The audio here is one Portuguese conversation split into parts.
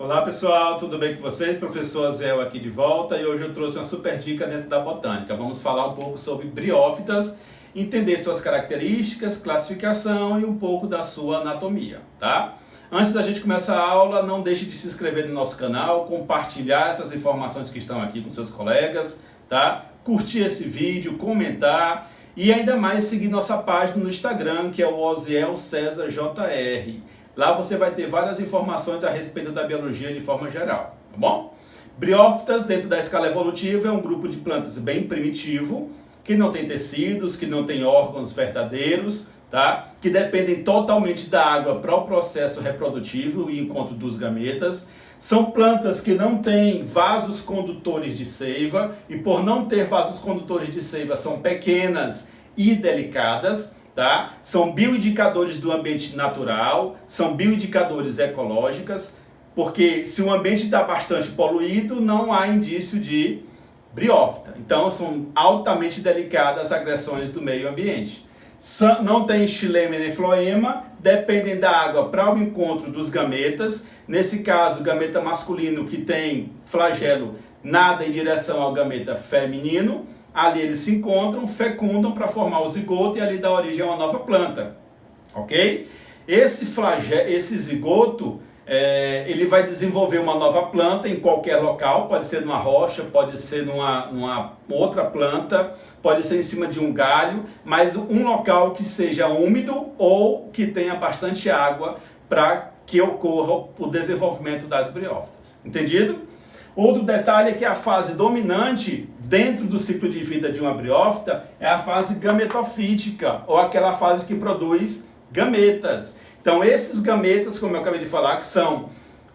Olá pessoal, tudo bem com vocês? Professor Azel aqui de volta e hoje eu trouxe uma super dica dentro da botânica. Vamos falar um pouco sobre briófitas, entender suas características, classificação e um pouco da sua anatomia, tá? Antes da gente começar a aula, não deixe de se inscrever no nosso canal, compartilhar essas informações que estão aqui com seus colegas, tá? Curtir esse vídeo, comentar e ainda mais seguir nossa página no Instagram, que é o Oziel César JR. Lá você vai ter várias informações a respeito da biologia de forma geral, tá bom? Briófitas, dentro da escala evolutiva, é um grupo de plantas bem primitivo, que não tem tecidos, que não tem órgãos verdadeiros, tá? Que dependem totalmente da água para o processo reprodutivo e encontro dos gametas. São plantas que não têm vasos condutores de seiva, e por não ter vasos condutores de seiva, são pequenas e delicadas. Tá? São bioindicadores do ambiente natural, são bioindicadores ecológicos, porque se o ambiente está bastante poluído, não há indício de briófita. Então, são altamente delicadas as agressões do meio ambiente. Não tem xilema nem floema, dependem da água para o encontro dos gametas. Nesse caso, o gameta masculino que tem flagelo nada em direção ao gameta feminino. Ali eles se encontram, fecundam para formar o zigoto e ali dá origem a uma nova planta, ok? Esse zigoto, ele vai desenvolver uma nova planta em qualquer local, pode ser numa rocha, pode ser numa outra planta, pode ser em cima de um galho, mas um local que seja úmido ou que tenha bastante água para que ocorra o desenvolvimento das briófitas, entendido? Outro detalhe é que a fase dominante dentro do ciclo de vida de uma briófita é a fase gametofítica, ou aquela fase que produz gametas. Então esses gametas, como eu acabei de falar, que são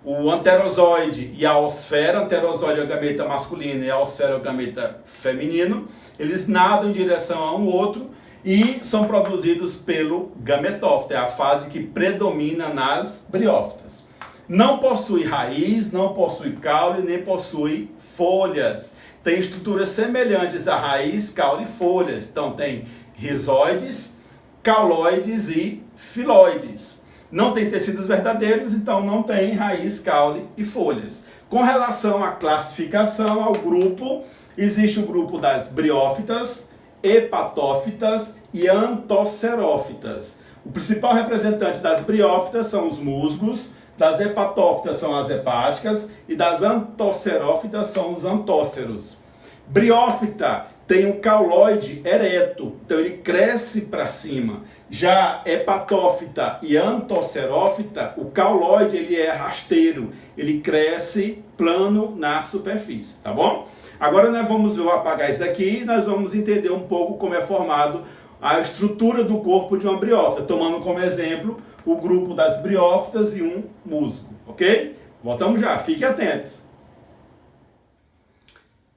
o anterozoide e a osfera, anterozoide é o gameta masculino e a osfera é o gameta feminino, eles nadam em direção a um outro e são produzidos pelo gametófito, é a fase que predomina nas briófitas. Não possui raiz, não possui caule, nem possui folhas. Tem estruturas semelhantes à raiz, caule e folhas. Então tem rizoides, cauloides e filóides. Não tem tecidos verdadeiros, então não tem raiz, caule e folhas. Com relação à classificação, ao grupo, existe o grupo das briófitas, hepatófitas e antosserófitas. O principal representante das briófitas são os musgos, das hepatófitas são as hepáticas e das antosserófitas são os antóceros. Briófita tem um cauloide ereto, então ele cresce para cima. Já hepatófita e antosserófita, o cauloide ele é rasteiro, ele cresce plano na superfície, tá bom? Agora nós vamos apagar isso aqui e nós vamos entender um pouco como é formado a estrutura do corpo de uma briófita, tomando como exemplo o grupo das briófitas e um musgo, ok? Voltamos já, fiquem atentos.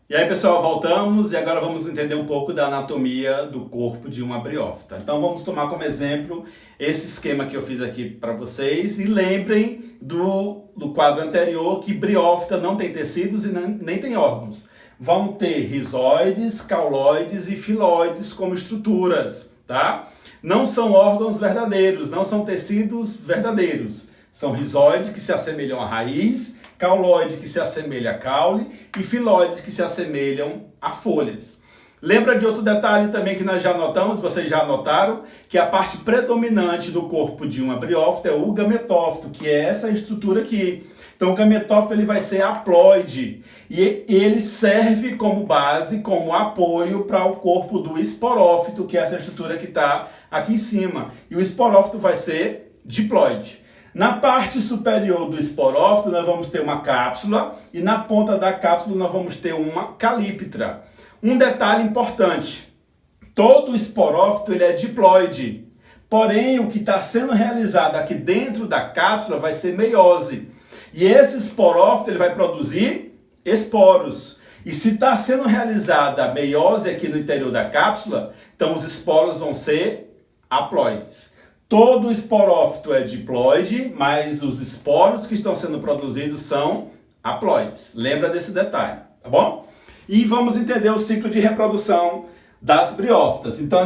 E aí pessoal, voltamos e agora vamos entender um pouco da anatomia do corpo de uma briófita. Então vamos tomar como exemplo esse esquema que eu fiz aqui para vocês e lembrem do quadro anterior que briófita não tem tecidos e nem tem órgãos. Vão ter rizoides, cauloides e filóides como estruturas, tá? Não são órgãos verdadeiros, não são tecidos verdadeiros. São rizoides que se assemelham à raiz, cauloide que se assemelha a caule e filóides que se assemelham a folhas. Lembra de outro detalhe também que nós já notamos, vocês já notaram, que a parte predominante do corpo de uma briófita é o gametófito, que é essa estrutura aqui. Então o gametófito ele vai ser haploide e ele serve como base, como apoio para o corpo do esporófito, que é essa estrutura que está aqui em cima. E o esporófito vai ser diploide. Na parte superior do esporófito nós vamos ter uma cápsula e na ponta da cápsula nós vamos ter uma calíptra. Um detalhe importante, todo esporófito ele é diploide, porém o que está sendo realizado aqui dentro da cápsula vai ser meiose. E esse esporófito ele vai produzir esporos. E se está sendo realizada a meiose aqui no interior da cápsula, então os esporos vão ser haploides. Todo esporófito é diploide, mas os esporos que estão sendo produzidos são haploides. Lembra desse detalhe, tá bom? E vamos entender o ciclo de reprodução das briófitas. Então,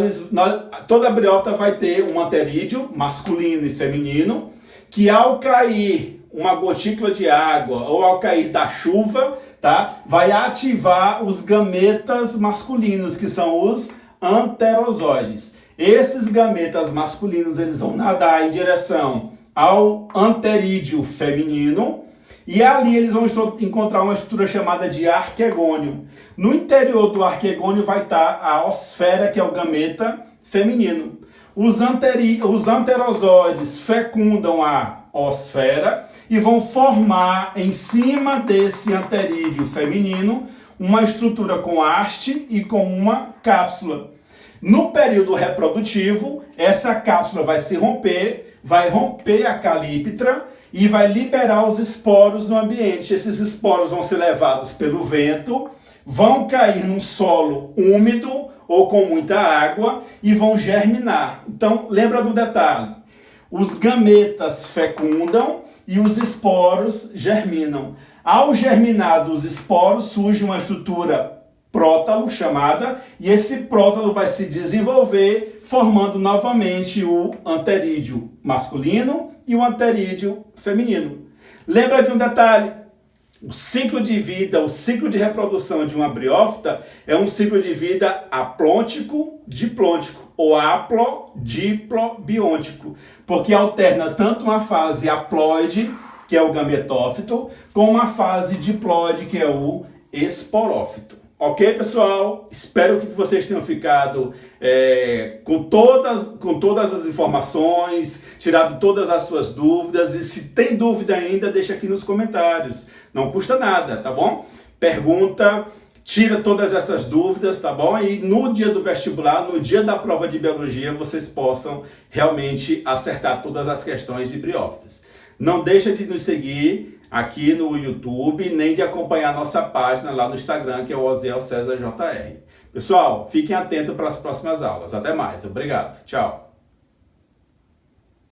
toda briófita vai ter um anterídeo masculino e feminino, que ao cair uma gotícula de água ou ao cair da chuva, tá? Vai ativar os gametas masculinos, que são os anterozoides. Esses gametas masculinos, eles vão nadar em direção ao anterídeo feminino e ali eles vão encontrar uma estrutura chamada de arquegônio. No interior do arquegônio vai estar a osfera, que é o gameta feminino. Os anterozoides fecundam a osfera e vão formar em cima desse anterídeo feminino uma estrutura com haste e com uma cápsula. No período reprodutivo, essa cápsula vai se romper, vai romper a calíptra e vai liberar os esporos no ambiente. Esses esporos vão ser levados pelo vento, vão cair num solo úmido ou com muita água e vão germinar. Então, lembra do detalhe. Os gametas fecundam e os esporos germinam. Ao germinar dos esporos, surge uma estrutura prótalo chamada, e esse prótalo vai se desenvolver formando novamente o anterídeo masculino e o anterídeo feminino. Lembra de um detalhe? O ciclo de vida, o ciclo de reprodução de uma briófita é um ciclo de vida aplôntico-diplôntico ou haplo-diplobiontico, porque alterna tanto uma fase haploide, que é o gametófito, com uma fase diploide, que é o esporófito. Ok, pessoal? Espero que vocês tenham ficado com todas as informações, tirado todas as suas dúvidas. E se tem dúvida ainda, deixa aqui nos comentários. Não custa nada, tá bom? Pergunta, tira todas essas dúvidas, tá bom? E no dia do vestibular, no dia da prova de biologia, vocês possam realmente acertar todas as questões de briófitas. Não deixa de nos seguir aqui no YouTube, nem de acompanhar nossa página lá no Instagram, que é o Oziel César JR. Pessoal, fiquem atentos para as próximas aulas. Até mais. Obrigado. Tchau.